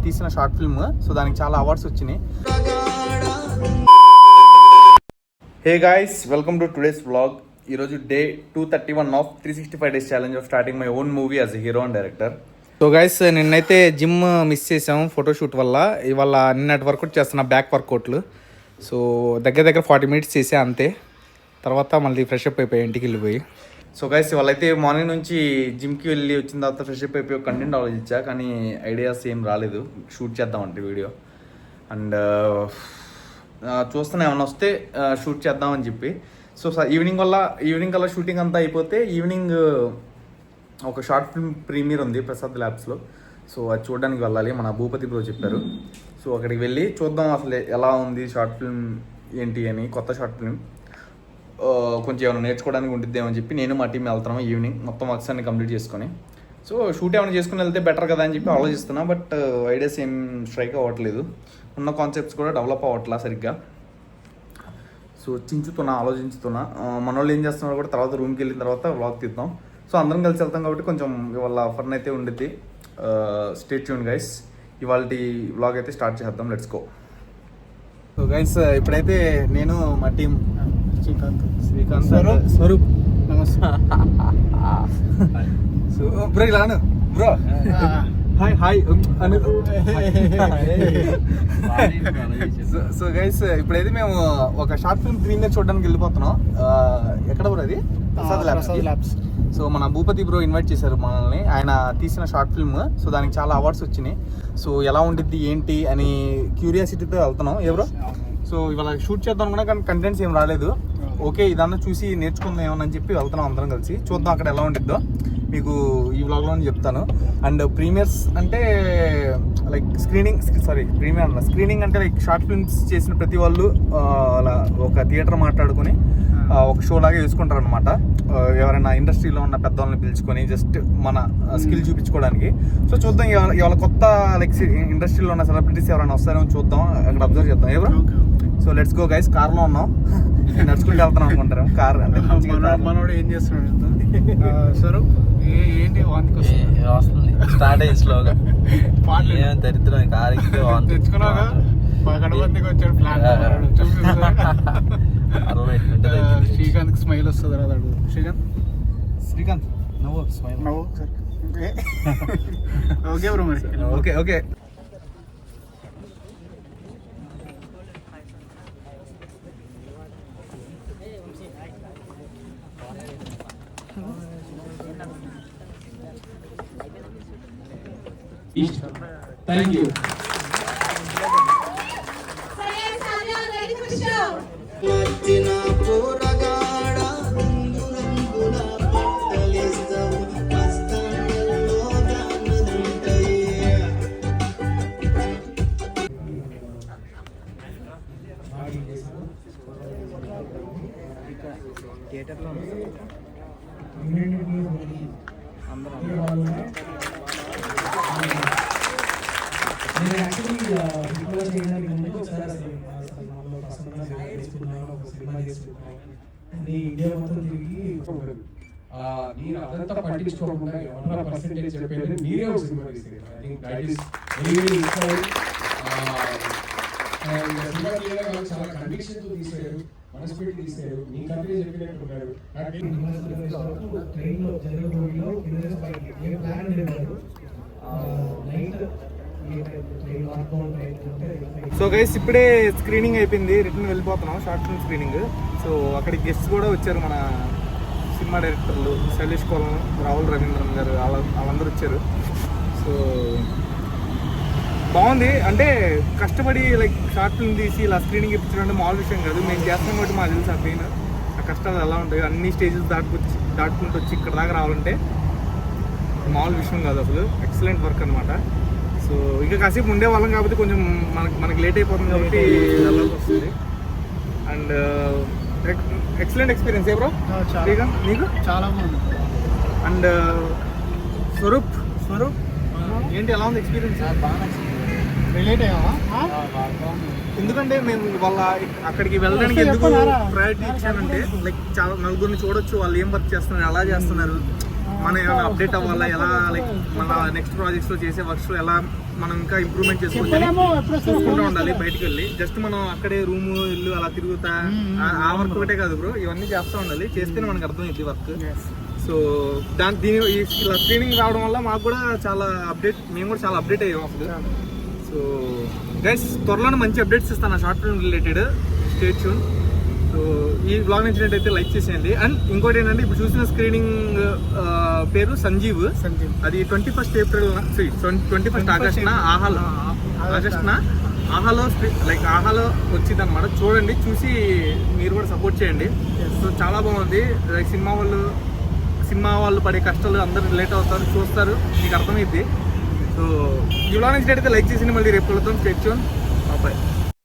తీసిన short film. So దానికి చాలా అవార్డ్స్ వచ్చినాయి. Hey guys, welcome to today's vlog. ఈరోజు day 231 of 365 days challenge of starting my own movie as hero and director. So guys, నిన్నైతే gym miss చేసాం photoshoot వల్ల. ఇవాళ నిన్నటి వర్కౌట్ చేస్తున్నా, బ్యాక్ వర్కౌట్లు. సో దగ్గర 40 మినిట్స్ చేసా అంతే. తర్వాత మళ్ళీ ఫ్రెష్ అప్ అయిపోయి ఇంటికి వెళ్ళిపోయి. సో గైస్, వాళ్ళైతే మార్నింగ్ నుంచి జిమ్కి వెళ్ళి వచ్చిన తర్వాత ఫ్రెష్ అప్ అయిపోయి కంటెంట్ ఆలోచించా, కానీ ఐడియాస్ ఏం రాలేదు షూట్ చేద్దామంటే వీడియో. అండ్ చూస్తున్నా ఏమన్నా వస్తే షూట్ చేద్దామని చెప్పి. సో ఈవినింగ్ కల్లా షూటింగ్ అంతా అయిపోతే ఈవినింగ్ ఒక షార్ట్ ఫిల్మ్ ప్రీమియర్ ఉంది ప్రసాద్ ల్యాబ్స్లో. సో అది చూడడానికి వెళ్ళాలి, మన భూపతి బ్రో చెప్పారు. సో అక్కడికి వెళ్ళి చూద్దాం అసలు ఎలా ఉంది షార్ట్ ఫిల్మ్ ఏంటి అని. కొత్త షార్ట్ ఫిల్మ్ కొంచెం ఏమైనా నేర్చుకోవడానికి ఉంటుందేమని చెప్పి నేను మా టీం వెళ్తున్నాం ఈవినింగ్ మొత్తం వర్క్స్ అన్ని కంప్లీట్ చేసుకొని. సో షూట్ ఏమైనా చేసుకుని వెళ్తే బెటర్ కదా అని చెప్పి ఆలోచిస్తున్నా. బట్ ఐడియాస్ ఏం స్ట్రైక్ అవ్వట్లేదు, ఉన్న కాన్సెప్ట్స్ కూడా డెవలప్ అవ్వట్లా సరిగ్గా. సో ఆలోచించుతున్నా. మన వాళ్ళు ఏం చేస్తున్నారు కూడా తర్వాత రూమ్కి వెళ్ళిన తర్వాత వ్లాగ్ తీద్దాం. సో అందరం కలిసి వెళ్తాం కాబట్టి కొంచెం ఇవాళ ఫన్ అయితే ఉండిద్ది. స్టే ట్యూన్ గైస్, ఇవాళ వ్లాగ్ అయితే స్టార్ట్ చేద్దాం. Let's go. సో గైస్, ఇప్పుడైతే నేను మా టీం శ్రీకాంత్ స్వరూప్ నమస్తే. సో బ్రో ఇలాను బ్రో హాయ్. సో గైస్, ఇప్పుడైతే మేము ఒక షార్ట్ ఫిల్మ్ ప్రీమియర్ చూడడానికి వెళ్ళిపోతున్నాం. ఎక్కడ బ్రో అది? ప్రసాద్ ల్యాబ్స్. సో మన భూపతి బ్రో ఇన్వైట్ చేశారు మనల్ని. ఆయన తీసిన షార్ట్ ఫిల్మ్. సో దానికి చాలా అవార్డ్స్ వచ్చినాయి. సో ఎలా ఉండిద్ది ఏంటి అని క్యూరియాసిటీతో వెళ్తున్నాం. ఎవరో సో ఇవాళ షూట్ చేద్దాం అనుకున్నా, కానీ కంటెంట్స్ ఏం రాలేదు. ఓకే, ఇదన్నా చూసి నేర్చుకుందాం ఏమని చెప్పి వెళ్తున్నాం అందరం కలిసి. చూద్దాం అక్కడ ఎలా ఉండిద్దో మీకు ఈ వ్లాగ్లో చెప్తాను. అండ్ ప్రీమియర్స్ అంటే లైక్ స్క్రీనింగ్ అంటే లైక్ షార్ట్ ఫిల్మ్స్ చేసిన ప్రతి వాళ్ళు అలా ఒక థియేటర్ మాట్లాడుకుని ఒక షో లాగా వేసుకుంటారు అనమాట. ఎవరైనా ఇండస్ట్రీలో ఉన్న పెద్దవాళ్ళని పిలుచుకొని జస్ట్ మన స్కిల్ చూపించుకోవడానికి. సో చూద్దాం ఇవాళ కొత్త లైక్ ఇండస్ట్రీలో ఉన్న సెలబ్రిటీస్ ఎవరైనా వస్తారేమో చూద్దాం, అక్కడ అబ్జర్వ్ చేద్దాం. ఎవరు? So let's go guys. కార్లో ఉన్నాం, నడుచుకుంటూ వెళ్తున్నాం అనుకుంటారు. కార్ అంటే మనోడు ఏం చేస్తున్నాడు సార్? ఏంటి వస్తుంది స్టార్ట్ అయ్యి స్లోగా దరిద్రం కార్ తెచ్చుకున్నాగా గణపతికి వచ్చాడు ప్లాన్. శ్రీకాంత్ స్మైల్ వస్తుంది కదా అడుగు. శ్రీకాంత్ నవ్వు స్మైల్ నవ్వు. ఓకే బ్రో, మరి ఓకే. Thank you. థియేటర్లో నేను యాక్చువల్లీ రికార్డ్ చేయడానికి ముందు ఒకసారి అసలు సినిమా చేసుకున్నాను. అది ఇండియా మొత్తం తిరిగి నేను అదంతా పట్టించుకోకుండా ఏమన్నా పర్సెంటేజ్ చెప్పేది మీరే ఒక సినిమా తీసేది. I think that is very inspiring. Cinema తీయడం చాలా కన్విక్షన్తో తీసారు, మనస్పెట్టి తీసారు. మీ కంపెనీ చెప్పినట్టున్నారు. ట్రైన్లో జరగబోయేలో ప్లాన్ ఉండేవారు నైట్. సో గైస్, ఇప్పుడే స్క్రీనింగ్ అయిపోయింది, రిటర్న్ వెళ్ళిపోతున్నాం షార్ట్ ఫిల్మ్ స్క్రీనింగ్. సో అక్కడికి గెస్ట్స్ కూడా వచ్చారు, మన సినిమా డైరెక్టర్లు శైలేష్ కోలం, రాహుల్ రవీంద్రన్ గారు, వాళ్ళందరూ వచ్చారు. సో బాగుంది. అంటే కష్టపడి లైక్ షార్ట్ ఫిల్మ్ తీసి ఇలా స్క్రీనింగ్ ఇప్పించడం మామూలు విషయం కాదు. మేము చేస్తాం కాబట్టి మాకు తెలుసు ఆ పెయిన్, ఆ కష్టాలు ఎలా ఉంటాయి. అన్ని స్టేజెస్ దాటుకుంటూ వచ్చి ఇక్కడ దాకా రావాలంటే మామూలు విషయం కాదు అసలు. ఎక్సలెంట్ వర్క్ అనమాట. సో ఇంకా కాసేపు ఉండే వాళ్ళం కాబట్టి కొంచెం మనకి లేట్ అయిపోతుంది కాబట్టి వెళ్ళాల్సి వస్తుంది. And excellent experience. బ్రో నీకు? చాలా బాగుంది. అండ్ స్వరూప్ ఏంటి ఎలా ఉంది ఎక్స్పీరియన్స్? బాగా రిలేట్ అయ్యావా? ఎందుకంటే మేము వాళ్ళ అక్కడికి వెళ్ళడానికి ఎందుకు ప్రయారిటీ ఇచ్చానంటే లైక్ చాలా నలుగురిని చూడొచ్చు, వాళ్ళు ఏం వర్క్ చేస్తున్నారు, ఎలా చేస్తున్నారు, మనం ఏమైనా అప్డేట్ అవ్వాలా, ఎలా లైక్ మన నెక్స్ట్ ప్రాజెక్ట్స్లో చేసే వర్క్స్లో ఎలా మనం ఇంకా ఇంప్రూవ్మెంట్ చేసుకోవచ్చు చూసుకుంటూ ఉండాలి. బయటికి వెళ్ళి జస్ట్ మనం అక్కడే రూమ్ ఇల్లు అలా తిరుగుతా ఆ వర్క్ ఒకటే కాదు బ్రో, ఇవన్నీ చేస్తూ ఉండాలి. చేస్తేనే మనకు అర్థమైంది వర్క్. సో ఇలా స్క్రీనింగ్ రావడం వల్ల మాకు కూడా చాలా అప్డేట్, మేము కూడా చాలా అప్డేట్ అయ్యాం అసలు. సో గైస్ త్వరలోనే మంచి అప్డేట్స్ ఇస్తాను ఆ short film related, stay tune. So ఈ బ్లాగ్ నచ్చినట్టయితే లైక్ చేసేయండి. అండ్ ఇంకోటి ఏంటంటే ఇప్పుడు చూసిన స్క్రీనింగ్ పేరు సంజీవ్. అది 21st ఏప్రిల్ 21st ఆగస్ట్న ఆహాలో లైక్ ఆహాలో వచ్చింది అనమాట. చూడండి, చూసి మీరు కూడా సపోర్ట్ చేయండి. సో చాలా బాగుంది. లైక్ సినిమా వాళ్ళు పడే కష్టాలు అందరూ రిలేట్ అవుతారు, చూస్తారు, మీకు అర్థమైద్ది. సో ఈ బ్లాగ్ నచ్చినట్టయితే లైక్ చేసి మళ్ళీ రేపు వెళ్తాం. Stay tune. బాయ్.